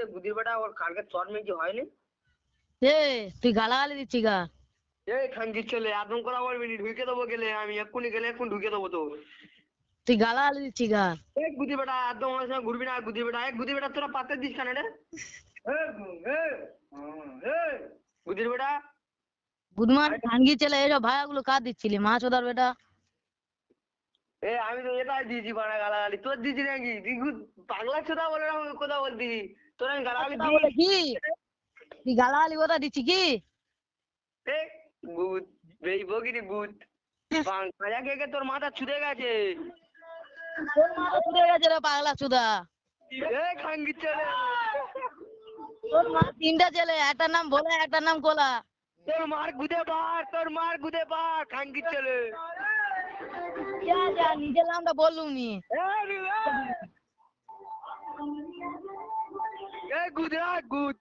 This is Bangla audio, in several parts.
বলতে বুদ্ধির বেটা ওর কালকে চট মেয়েছি হয়নি। এ তুই গালাগালি দিচ্ছি গা। এই খানকির ছেলে একদম কথা বলবি নি, ঢুকে দেবো গেলে আমি এক্ষুনি গেলে এখন ঢুকে দেবো তো। তুই গালাগালি দিচ্ছি গা। এই বুদ্ধি বেটা একদম আমার সঙ্গে ঘুরবি না, বুদ্ধি বেটা এক বুদ্ধি বেটা তোরা পাতে দিস কেন রে? বুদ্ধির বেটা গুড মর্নিং খানগি ছেলে, এইসব ভাইয়াগুলো কার দিচ্ছিলি? মা চোদার বেটা। আমি তো এটাই দিয়েছি বাড়া গালাগালি, তোর দিয়েছি নাকি? তুই পাগলা ছোটা বলে না আমাকে কথা বলতি, তোর আমি গালাগালি কথা বলে কি? দিই? তুই গালাগালি কথা দিচ্ছি কি? ভূত এই বগিনি ভূত খাজা খেয়ে তোর মাথা ছুটে গেছে। তোর মাথা ছুটে গেছে রে পাগলা চোদা। এই খাঙ্গির ছেলে, তোর মা তিনটা ছেলে, একটার নাম ভোলা, একটার নাম কোলা। তোর মার গুদে পার, তোর মার গুদে পার খাঙ্গির ছেলে। যা যা, নিজের নামটা বললুম নি। গুদে গুদ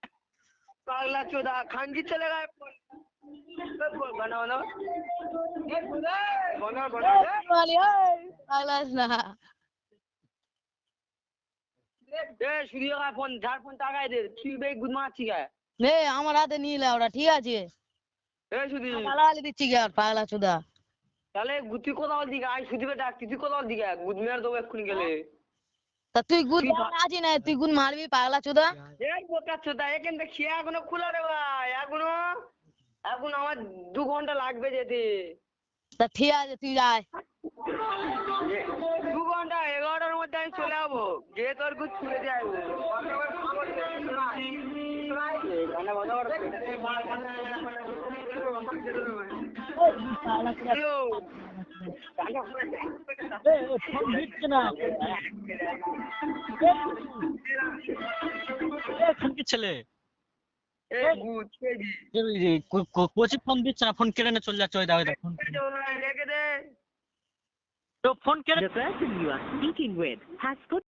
পাগলা চোদা খাঙ্গির ছেলে গায়ে বানা বানা বানা বানা পাগলাস না। সূর্য গায়ে ফোন, যার ফোন টাকায় দে, তুই বে গুদ মারছি গায়ে। আমার হাতে নিলে ওরা, ঠিক আছে? সুধি গালাগালি দিচ্ছি গে আর পাগলা চোদা। তাহলে তুই কোথাও দিকে আই সুধিবে ডাক, তুই কোথাও দিকে গুদ মেয়ার দেবো এক্ষুনি গেলে। তা তুই গুড আছি না, তুই গুড মারবি পাগলা চোদা। এই বোকা চোদা এখান থেকে খেয়ে এখনো খোলা রে ভাই, এখনো এখন আমার 2 ঘন্টা লাগবে যেতে। তা ঠিক আছে, তুই আয়। 2 ঘন্টা 11টার মধ্যে আমি চলে যাবো, গিয়ে তোর গুদ ছুড়ে দিয়ে আসবো। খানকির ছেলে এই কোচি ফোন দিচ্ছে না, ফোন কেড়ে না চলে যাচ্ছে। ওই দেখো ফোন রেখে দে। তো ফোন কেড়ে The person you are speaking with has put